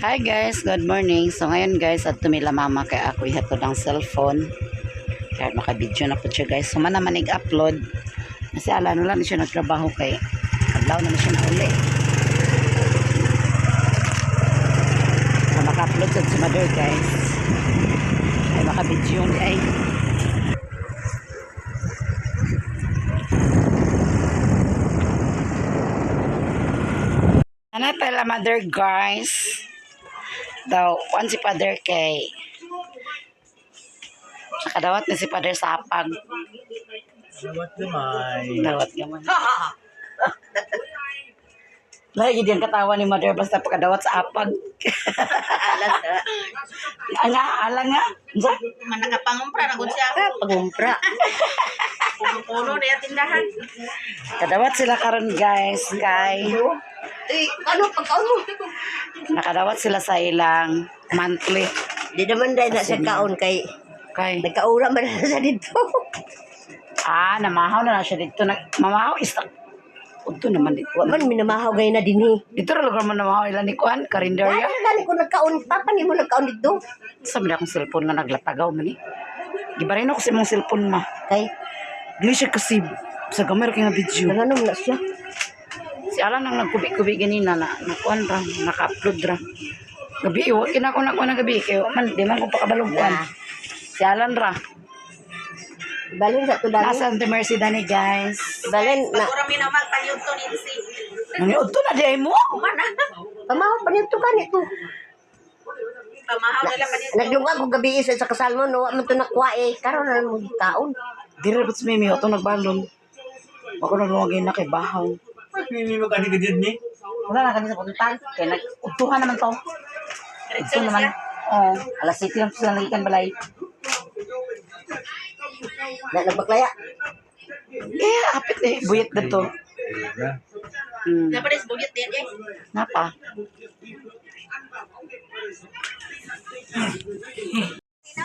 Hi guys, good morning. So ngayon guys, at tumila mama kay ako ihatod ang cellphone. Kaya maka-video na po siya guys. So man naman nag-upload. Kasi ala no lang siya nagtrabaho kay adlaw na siya uli. So maka-upload sa si mother guys. Ay maka-video ni ay. Ano tala mother guys? Daw, one si father kay nakadawat na si father sa apag. Dawat gamay. Dawat naman. Lagi din katawa ni mother basta pagkadawat sa apag. Alang nga. Man nakapangumpra na gud siya. Pagumpra. Puno na tindahan. Kadawat sila karon guys kay Ano pagkauno? nakadawat sila sa ilang monthly. Di naman dahil na siya kaon kay nagkaura man na siya dito. Namahaw na siya dito. Mamahaw is Unto naman dito. Man minamahaw gay na dinhi. Dito ra lugar man namahaw ilan ni Kuan, Karinderya. Wala gani ko nagkaon, papa ni mo nagkaon dito. Sabi na akong cellphone nga naglatagaw man eh. Gibarin ako sa imong cellphone ma. Kay Dili siya kasi sa gamay kay nga video. nanganom na siya. Si Alan ang nagkubi-kubi ganina na nakuan ra, naka-upload ra. Gabi, wa kinako na ko na gabi kay man di man ko pakabalog kuan. Si Alan ra. Balin sa tudani. Nasa Santa Mercy dani guys. Balin na Ora mi naman panyud to ni si. Naniud to na di ay mo. pamahaw pa nito kanito. Pamahaw nila pa dito. Nagdunga ko gabi isa sa kasal mo no, man to nakuha karon na mo kaon. Dire but mimi oto nagbalon. Ako nagluwagay na kay bahaw. Hindi mo kanigid ni. Wala na kanina puntan. Kaya nag-utuhan naman to. Ito naman. Oh, alas 7 lang sila nagikan balay. Na nagbaklaya. Apit eh. Buyat na to. Dapat is bugit din eh. Napa?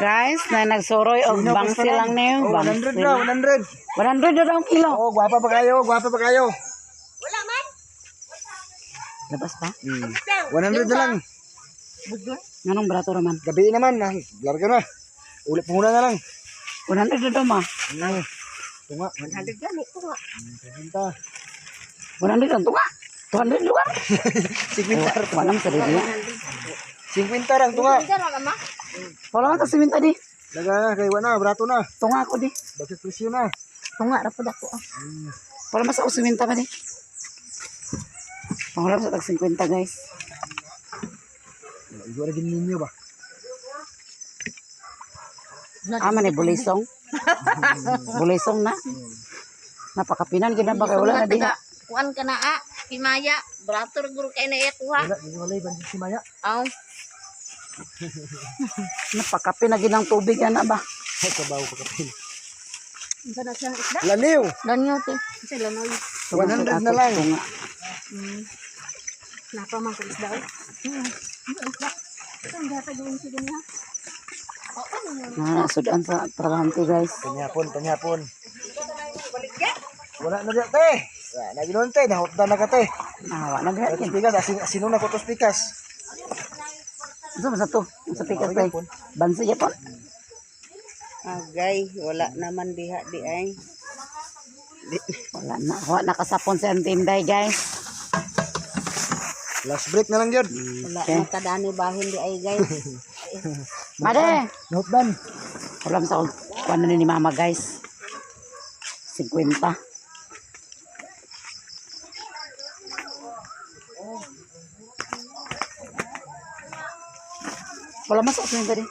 Guys, na nagsoroy og bangsi lang niyo. 100 na, 100. 100 na daw ang kilo. Oh, gwapa pa kayo, gwapa pa kayo. Labas pa? 100 na lang. Anong barato raman? Gabi naman, larga na. Ulit pumuna na lang. 100 na daw ma. Tunga. 100 gani ko nga. 100 lang tunga. 200 juga. 50. Walang sarili. 50 lang tunga. Wala man ta siminta di. Daga kay wana, brato na. Tunga ako di. Bakit presyo na? Tunga ra pud ako. Wala mas ako siminta pa di. Wala sa tag 50 guys. Igo ra gin ninyo ba? Man eh bulisong. Bulisong na. Napakapinan gid na ba kay wala na di. Kuan ka na Himaya, brator guru kay na ekuha. Wala, hindi walay bandit si Maya. Aw. Napakapin na gid ang tubig ana ba. Ay, kabaw pa kapil. Unsa na siyang isda? Laliw! Lanyo te. Sa lanoy. 100 na lang. Tunga. Napa man ko isda. Ang gata gawin sa ganyan. Sudan sa trabahante guys. Tanyapon. Wala na dyan, te. Naginon, te. Nahutda na ka, te. Nawa na gaya. Tos pikas, sino na ko tos pikas? Sa to? Sa pikas tay. Bansi ya po. Agay, wala naman diha di ay. Wala na. Wala nakasapon sa antinday guys. Last break na lang dyan. Wala na kadani bahin di ay guys. Made. Nahutdan. Wala sa kuan ni mama guys. 50. Wala masuk sa tadi.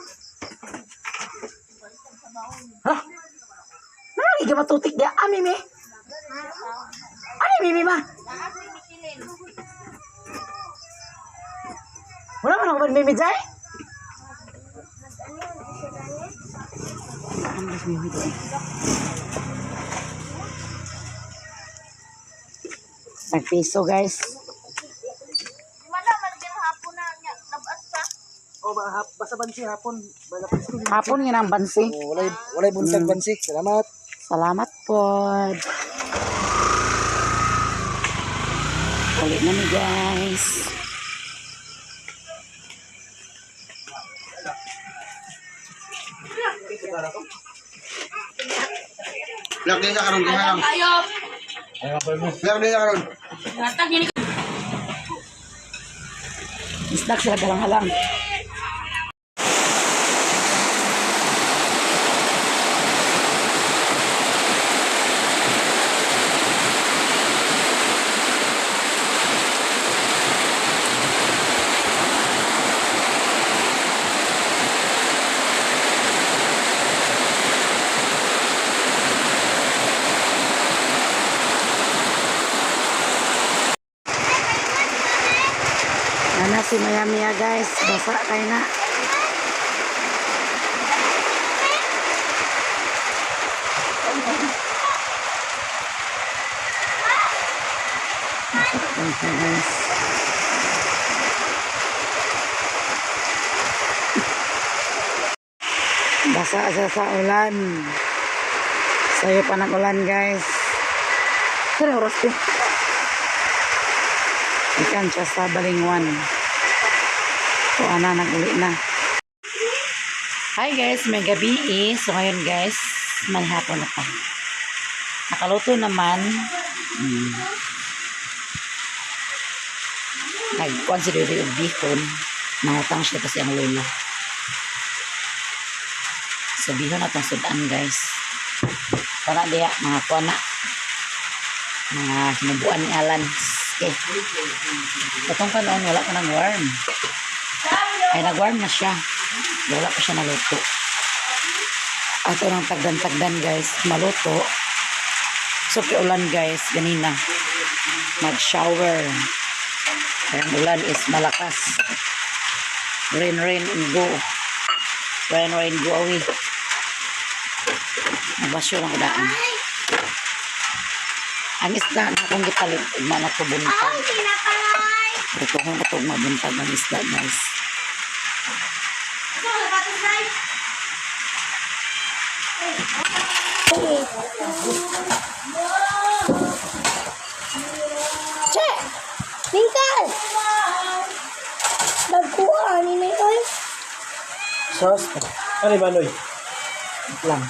Hah? Mana lagi matutik dia? Mimi. Mimi mah. Wala man ako Mimi jay. Ambas Mimi dai. Nagpiso guys. O, basta bansi hapon. Hapon yun ang bansi. Walay buntag bansi. Salamat. Salamat po. Ulit na ni guys. Lak din sa karon din lang. Lak din sa karon. Snack sila galang-halang. Ana si Maya Mia guys, basa kayo na. Guys. Basa sa ulan. Sayo pa ng ulan guys. Pero oras ko. Ikan siya sa Balingwan. So, nag-uli na. Hi guys, may gabi eh. So, ngayon guys, manhapon na pa. Nakaluto naman. Nag-consider yung bihon. Nangutang siya kasi ang lolo. So, bihon na itong sudan guys. Para diya, mga kuwana. Mga sinubuan ni Alan. Okay. Itong kanon, wala pa nag-warm. Ay, nag-warm na siya. Wala pa siya naluto. At ito ng tagdan-tagdan guys, maluto. So, ulan guys, ganina. Mag-shower. Kaya ang ulan is malakas. Rain, rain, and go. Rain, rain, go away. Nagbasyo lang daan. Ang isda na akong gipalit, ugma na ito buntag. Ito kong ito mabuntag ng isda guys. Che! Tingkal! Nagkuha ni Nicol. Sos, Ano ba noy? lang.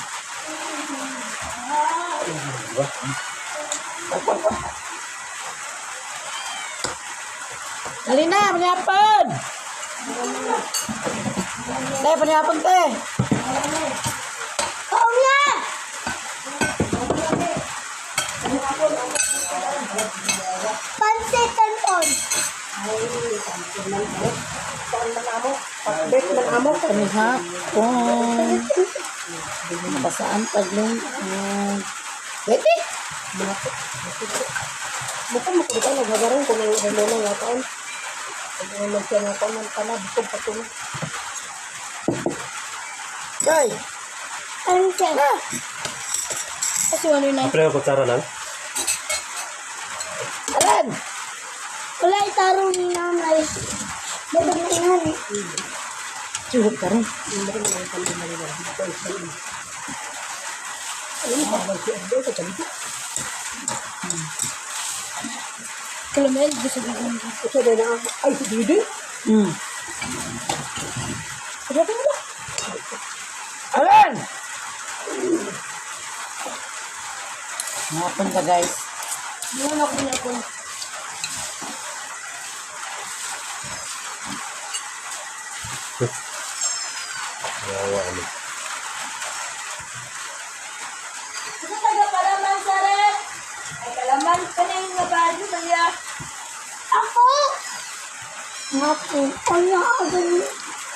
Dali na, panyapon! Te, panyapon te! Oo nga! Pansit canton. Panihapon. Nabasaan taglong. Pwede? Bukan mo kita naghagarong kung may remono nga taon. Kung magsiya nga taon ng tanah, bukong patuloy. Kay! Ano siya? Kasi ano yun na? Pero ko tsara lang. Alan! Wala itarong ni nanay. Dapat na ingan eh. Suhod ka rin. Kalamel, gusto ko yung Ito na na, ay, si Didi. Alan! Hapon ka guys. Ano ako niya po? Ito taga palaman sa rin. Ay, kalaman ka na yung nabado sa niya. Ako! Nga po. Ano ako ganun?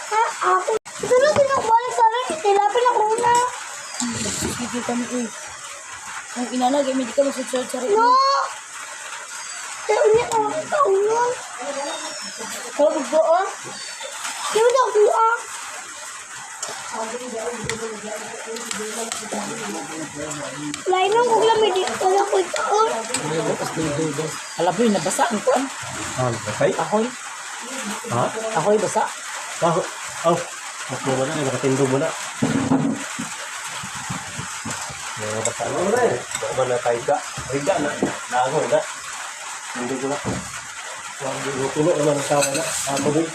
Ha? Ako? Ito na sinakbalik sa rin. Itilapin ako na. Sige kami eh. Ang inanag, hindi ka masasarap sa rin. No! Kaya ulit ako ang kaunan. Kau magbuo? Kaya ulit ako ah. Lain lang kung lamig dito na ko ito. Alam mo yun, nabasa ang kuwan. Okay. Ahoy. Ha? Ahoy, basa. Oh. Mas mo na, nakatindo mo na. Basta mo na eh. Baka na tayo ka. Riga na. Naagoy na. Hindi ko na. Hindi ko naman ang tawa na. Ako din.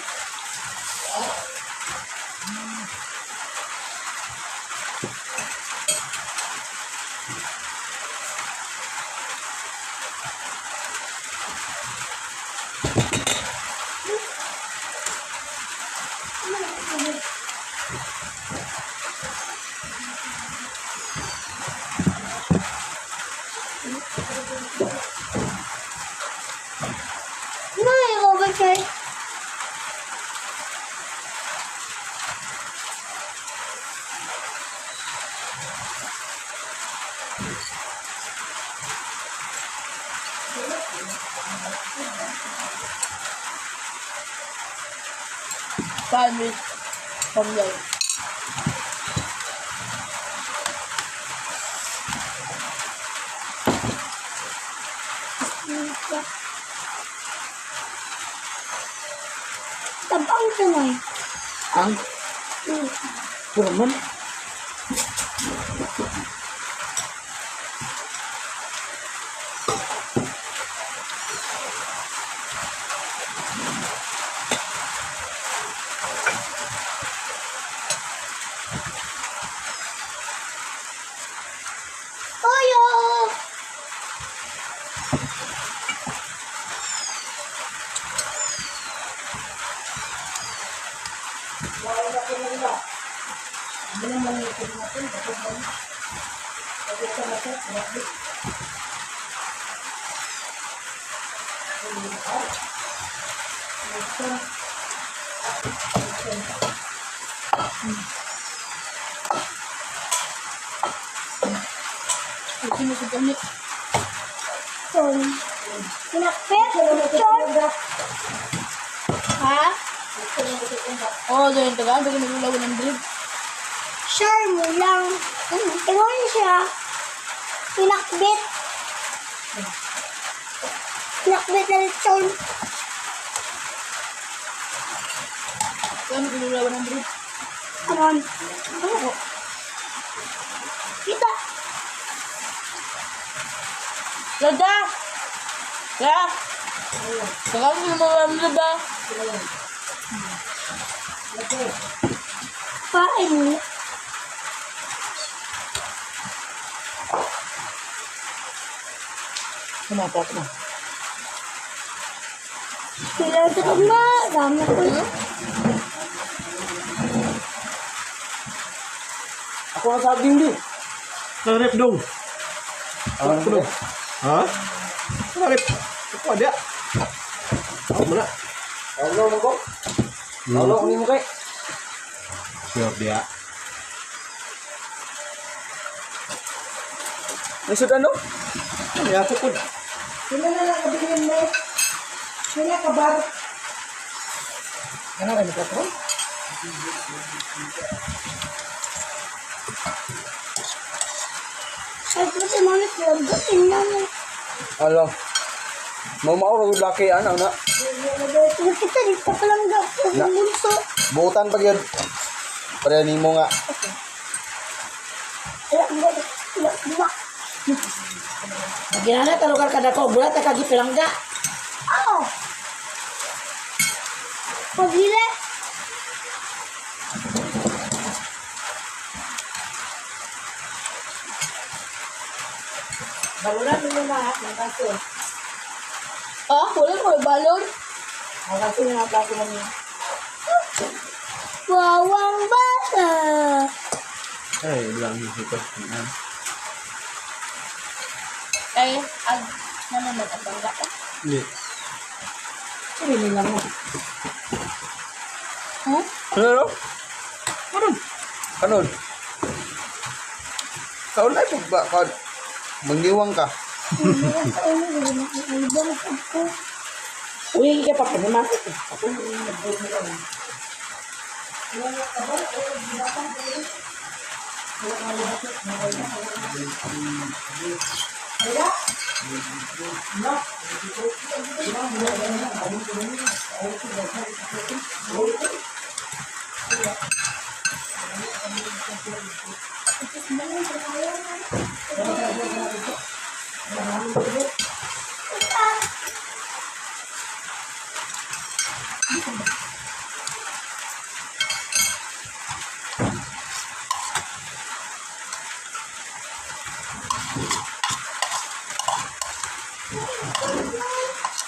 No, yung overtime. Family. Family. Tabang Pinoy. Ang kurman. Toyo! Sorry. Pinakpit? Chor? Ha? Oh, doon taga. Doon nagulaw ng drip. Sure mo lang. Tingnan siya. Pinakbit. Pinakbit na lechon. Doon nagulaw ng drip. Aron. Kita. Lada! Ya! Tagal mo naman ang ba? Pain mo. Kumapak na. Sila sa kama. Dami ko. Ako ang sabing di. Narip dong. Ano dong? Ha? Narip. Ako ada. Ako mula. Ako mo ko. Ako ni mo kay. Siap dia. Maksud ano? Ya cukup. Sila na lang kabilin mo. Sila kabar. Ano ka nito po? Sabi ko si Mami Claude. Tingnan mo. Alo. Mau mau laki anak nak. Kita di papalangga. Na. Ang bunso. Buutan pa gyud. Para nimo nga. Enggak. Ginana talukar kada ko bulat ka gipilangga. Ako. Pagila. Baluran mo na ng kaso. Ah, wala ko balon. Ang kaso nga kaso niya. Bawang bata. Eh, bilang gitu. Ay, ag naman ang bangga ka. Ni. Sige nila mo. Ha? Ano? Kanon. Kaon ay pagba ka. Mangiwang ka. Uy, ka pa naman.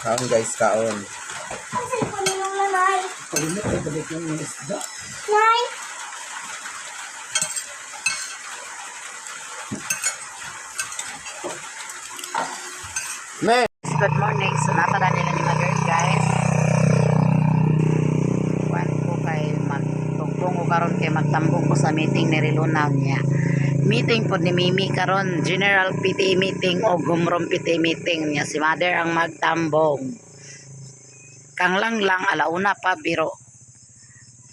Kaon guys, kaon. Kasi ko nilang lanay. Kalimot ay balik yung isda. Nay! Men! Good morning. So, natala nila ni Mother, guys. Kuwan ko kay magtugtong ko karon kay magtambong ko sa meeting ni Rilunaw niya. Meeting po ni Mimi karon, General PTA meeting o Gumrom PTA meeting niya. Si Mother ang magtambong. Kang lang alauna pa biro.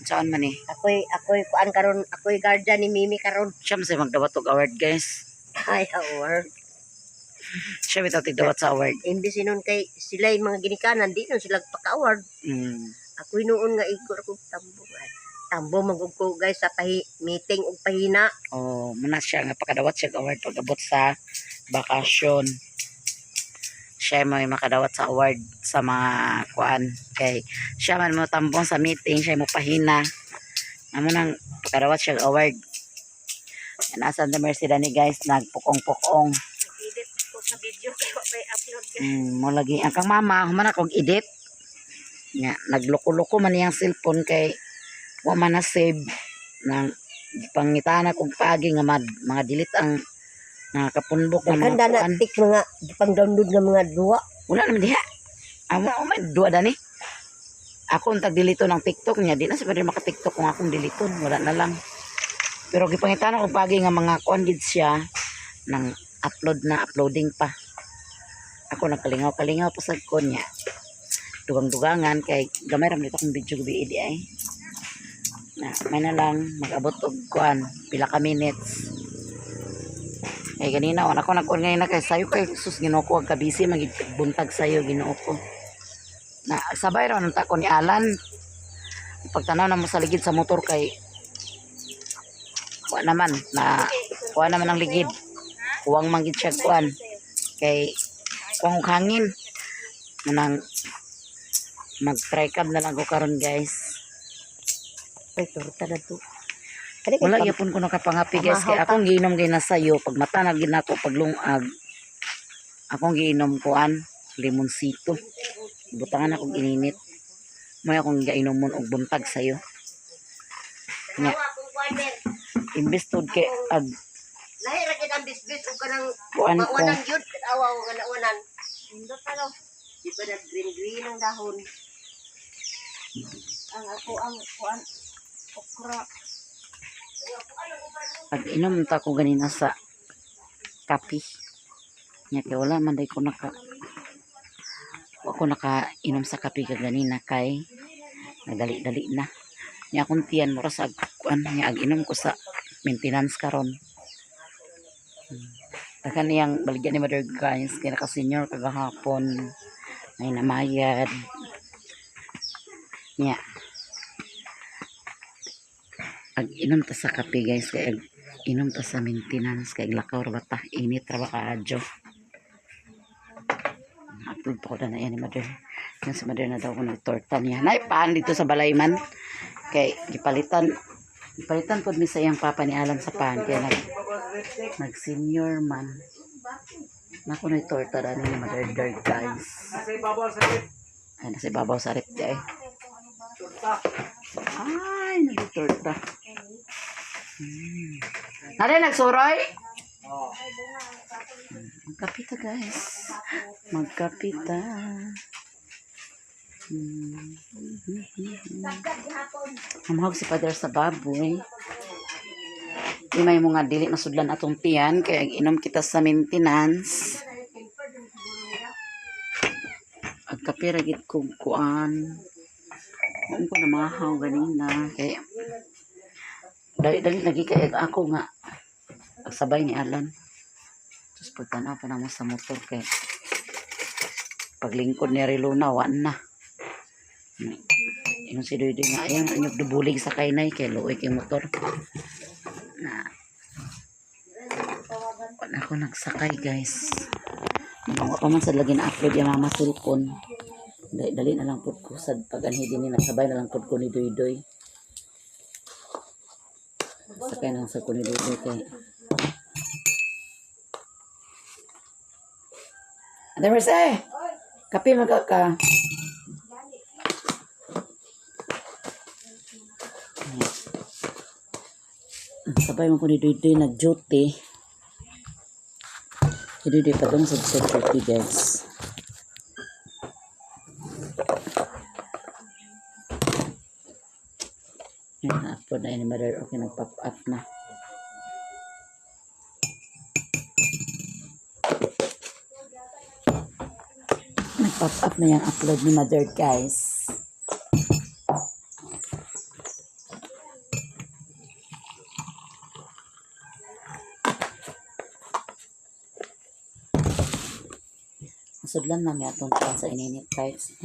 Saan man eh? Ako'y kuan karon, ako'y guardian ni Mimi karon. Siya masay magdawat og award, guys. Ay, award. Siya bitaw tigdawat sa award. Imbis nun kay sila yung mga ginikanan, di nun sila paka-award. Ako'y noon nga igor ko tambong. Ay, tambong magug ko guys sa meeting og pahina. Oh, muna siya nga pakadawat siya og award pag abot sa bakasyon. Siya may makadawat sa award sa mga kuan kay siya man mo tambong sa meeting, siya mo pahina. Amo nang pakadawat siya og award. Yan asan the Mercy ni guys, nagpukong-pukong. Edit ko sa video kay wa pay upload. Mo lagi ang kang mama humana kog edit. Nga nagloko-loko man iyang cellphone kay wa man na save nang pangitana kog pagi nga mga delete ang nakapunbok ng mga Kanda na kuan. tik mga pang download ng mga duwa. Wala naman diha. Amo may duwa dani. Ako ang tag-delete ng TikTok niya, di na sa pwede maka-TikTok kung akong deleton, wala na lang. Pero gipangitana kog pagi nga mga kuan gid siya nang uploading pa. Ako nagkalingaw-kalingaw pa sa kon niya. Dugang-dugangan kay gamay ra man dito kong video gabi idi ay. Na may na lang mag-abot og kuan pila ka minutes. Eh ganina ako nag-on ngayon na kay sayo kay sus Ginoo ko ka busy magbuntag sayo Ginoo ko. Na sabay ra nang tako ni Alan. Pagtanaw na mo sa ligid sa motor kay wa naman ang ligid. Kuwang man gid siya kuan kay kuwang og hangin. Manang mag-try cab na lang ko karon guys. Ay, turta na to. Wala yapon ko nakapangapi guys kay akong giinom gay na sayo pag matanag gid nako paglungag. Akong giinom kuan limonsito. Butangan akong ininit. May akong giinomon og buntag sayo. Nya. Imbes tod kay Lahi ra gid ang bisbis ug kanang kuan ko. maunan gyud kadawa ug kanaunan. Indot pa daw. Di pa green ang dahon. Ang ako ang kuan okra. Pag inom ta ko ganina sa kape. Nya kay wala man day ko ako nakainom sa kape ka ganina kay nagali-dali na. Nya akong tiyan mura sa kuan nya ag-inom ko sa maintenance karon. Takan niyang baligyan ni Mother guys kay naka-senior kagahapon. May namayad. Nya ag-inom ta sa kape guys kay ag-inom ta sa maintenance kay lakaw ra bata init ra ba kaadyo. Upload pa ko na yan ni Mother. Yan si Mother na daw ko nagtorta niya. Naipaan dito sa Balayman. Kay gipalitan po mi sa iyang papa ni Alan sa pan. Kaya nag-senior man. Nako na torta na ni Mother guys. Ay, nasa ibabaw sa rep di ay. Ay, nag-torta. Nari nagsuroy? Magkapita guys. Magkapita. Mamahog si Father sa baboy. Di may mga dili masudlan atong tiyan. Kaya inom kita sa maintenance. Agkapira gid kong kuan. Kung ko na mahaw ganina. Kaya dali lagi kaya ako nga. Pagsabay ni Alan. Tapos pagtanaw pa naman sa motor kay paglingkod ni Riluna, wan na. Yung si Doy nga, ayan, anyog dubulig sa kainay kay luoy kay motor. Na, wan ako nagsakay guys. Mga pa man sa lagi na upload yung mama cellphone. Dali na lang po ko sa pag-anhi din ni nagsabay na lang po ko ni Doy. Sakay na lang sa ko ni Doy kay Ate Mercy, kape magka. Sabay mo ko ni Duy nag-duty. Si Duy pa itong sa duty guys. Yung na-upload na yun ni Mother. Okay, nag-pop up na. Nag-pop up na yung upload ni Mother guys. Masudlan lang yatong pan sa ininit guys.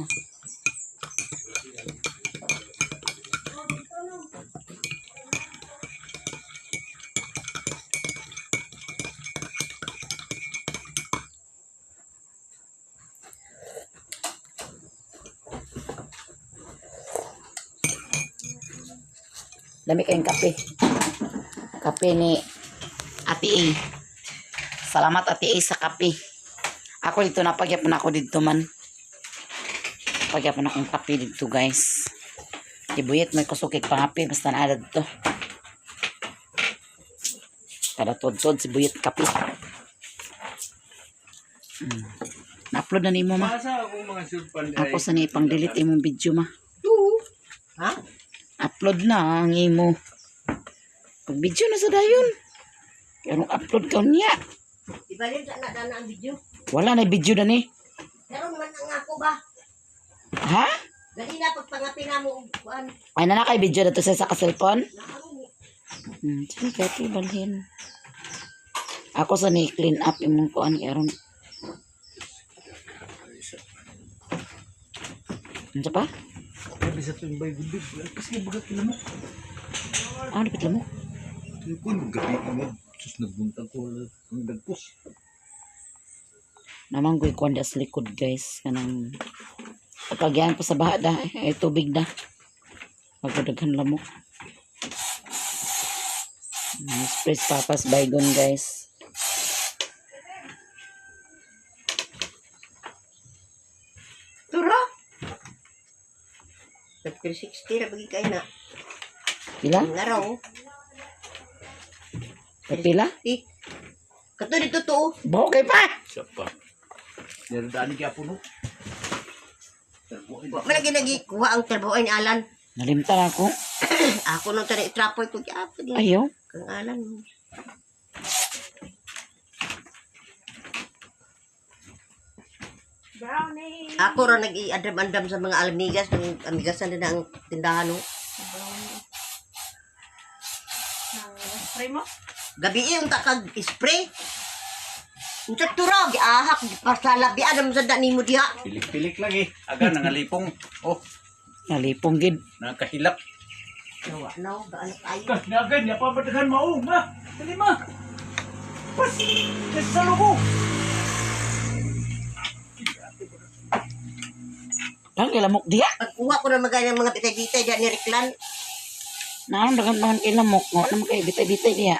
Dami kayong kape. Kape ni Ate A. Salamat Ate A sa kape. Ako dito napagyapon ako dito man. Pagyapon akong kape dito guys. Ibuyit may kusukik pangapi basta naadad to. Kada tod-tod si buyit kape. Na-upload na ni mo ma. Masa ako mga surpan Ako sa ni pang delete imong video ma. Ha? Upload na ang imo. Pag video na sa dayon. Kaya upload ka niya. Iba rin sa nadana ang video. Wala na video na ni. Karon man ang ako ba? Ha? Gali na pagpangapi na mo kuan. Ay na kay video na to sa cellphone. Naaro Sige kaya balhin. Ako sa ni clean up imong kuan karon. Ano pa? Bisa tumbay gudib. Kasi bagat ka mo. Ano dapat mo? Kung gabi ka mo. Sus nagbuntag ko. Ang dagpos. Namang ko'y kuan sa likod guys. Kanang pagkagyan pa sa baha da. Tubig da. Pagkadaghan lamok. Spritz papas baygon guys. Turo. Nag 360 ra bagi kay na. Pila? Ang araw. Pila? Kato dito to. Baho kay pa! Siapa? Nerdani kaya puno. Malagi lagi kuha ang trabaho ni Alan. Nalimtan ako. Ako nung tari trapoy ko gyapon ni. Ayaw. Kang Alan. Brownie. Ako ra nag-iadam-andam sa mga amigas, ng amigasan din ang tindahan no. Spray mo? Gabi yung takag spray. Unsa tura giahak pasalabi adam sa dani mo diha. Pilik-pilik lagi. Aga nangalipong. Oh, Nalipong gid. nakahilak. Nawa na gaan kayo. Nagan, ya pa batagan mao, ma. Dali ma. Pas, sa lugo. Ang ilamok diya. Pagkuha ko na magayang mga bitay-bitay diyan ni Riklan. Naon dagan naman ilamok. Nga naman kay bitay-bitay diya.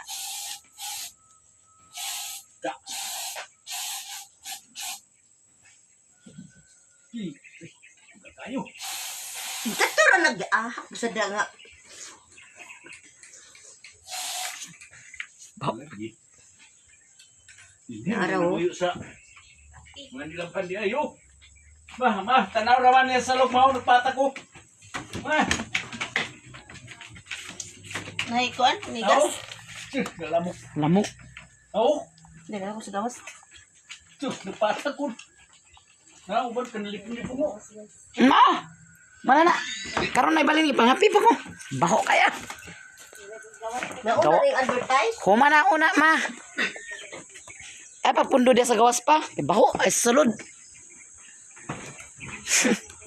Tayo. Unsa tura nag-ahak sa danga. Lagi. Ini Araw. araw sa mga nilampan di ayo. Ma, tanaw raman niya sa log mao nagpata ko. Ma, Naikuan? aw. Nigas? Galamok. Lamok. Aw. Dala ko sa gawas. Nagpata ko. Na, uban kanalipon-lipon mo. Ma! Mana na? Karon na ibalin ipangapi pa ko. Baho kaya. Nauna ring advertise. Huma na una ma. Ay papundo dia sa gawas pa. Baho ay sulod.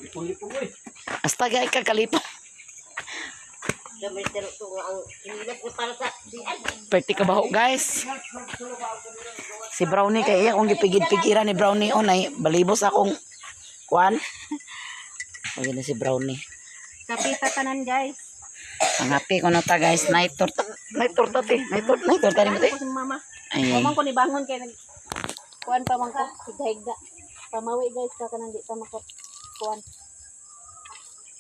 Lipon-lipon mo eh. Hasta gay ka kalipo. Sabi tero to nga ang inilas na para sa dian. Perti ka baho guys. Si Brownie kay iya kung gipigid-pigiran ni Brownie onay balibos akong kuan. Ayun na si Brownie. Kapi tatanan guys. Ang happy ko na ta guys. Night torta. Night torta ti. Night torta ni mo ti. Ako si mama. Ay. Mamang ko ni bangon kay nag kuan pa man ko. Higda. Pamawi guys ka kanang di ta mako kuan.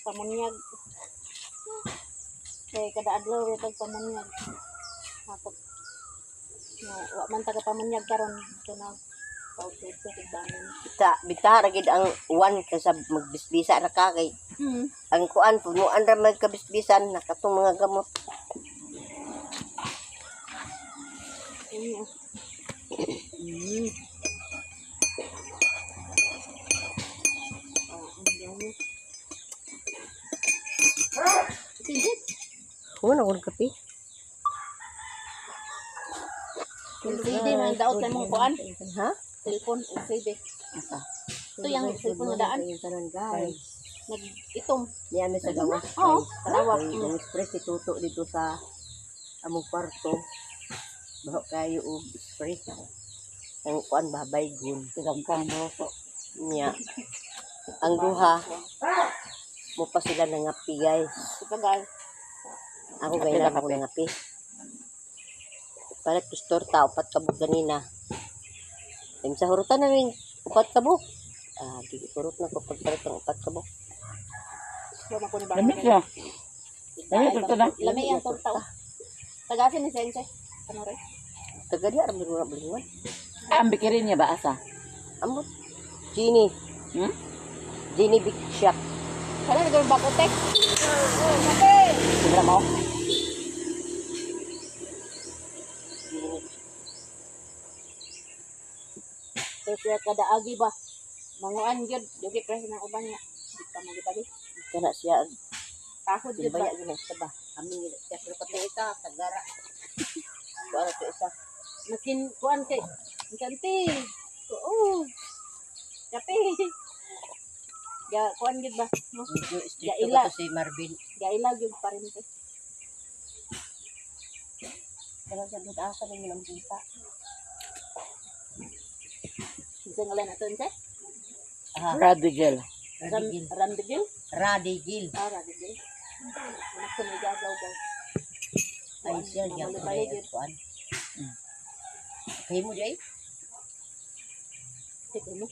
Pamunyag. Kay kada adlaw ito pamanyag. Ako. No, wa man taga pamanyag karon ito na pautot sa tibanan. Bita ra gid ang uwan kaysa magbisbisa ra ka kay ang kuan punuan ra magkabisbisan nakatong mga gamot. Wala ko kape. LCD man daot sa mong kuan. Ha? Cellphone LCD. Asa? Ito yung cellphone nga daan. Tanan guys. Nag-itom. Niya mi sa gawas. Oo, tarawak. Ang express ituto dito sa among kwarto. Baho kayo og spray. Ang kuan babay gun. Silang kang broso. Niya. Ang duha mo pa sila nangapi guys. Tagal. Ako gaya ako nangapi. Palit pistor ta upat kabog ganina. Sa hurutan na rin upat kabog. Di hurot na ko pagpalit ng upat kabog. So man ko ni Lamig siya. Lamig ito na. Lamig ang torta. Tagasin ni Sensei. Ano rin? Taga di aram na bulingon. Ang bikirin niya ba asa? Amot. Genie. Hmm? Genie Big Shop. Sana nagawin bakotek. Sigura mo? Kasi kada agi ba? Manguan gyud, dugi press ng uban nga. Di ka magibali. Kana siya Kahod gyud ba? dibaya gina sa ba. Kami siya pero pati ita tagara. Kuan to isa. Masin kuan kay. Kanti. Oo. Kape. Ya kuan gyud ba? No? Medyo Ya, strict ila. ko si Marvin. Gaila gyud pa rin te. Kana sa dud asa ni lang kita. Isa nga lang natin te. Radigel. Randigil. Radigil. Randigil. Anak ko may gagaw guys. Ay siya yang Balik gyud. kuan. Kay mo di ay? Sige mo.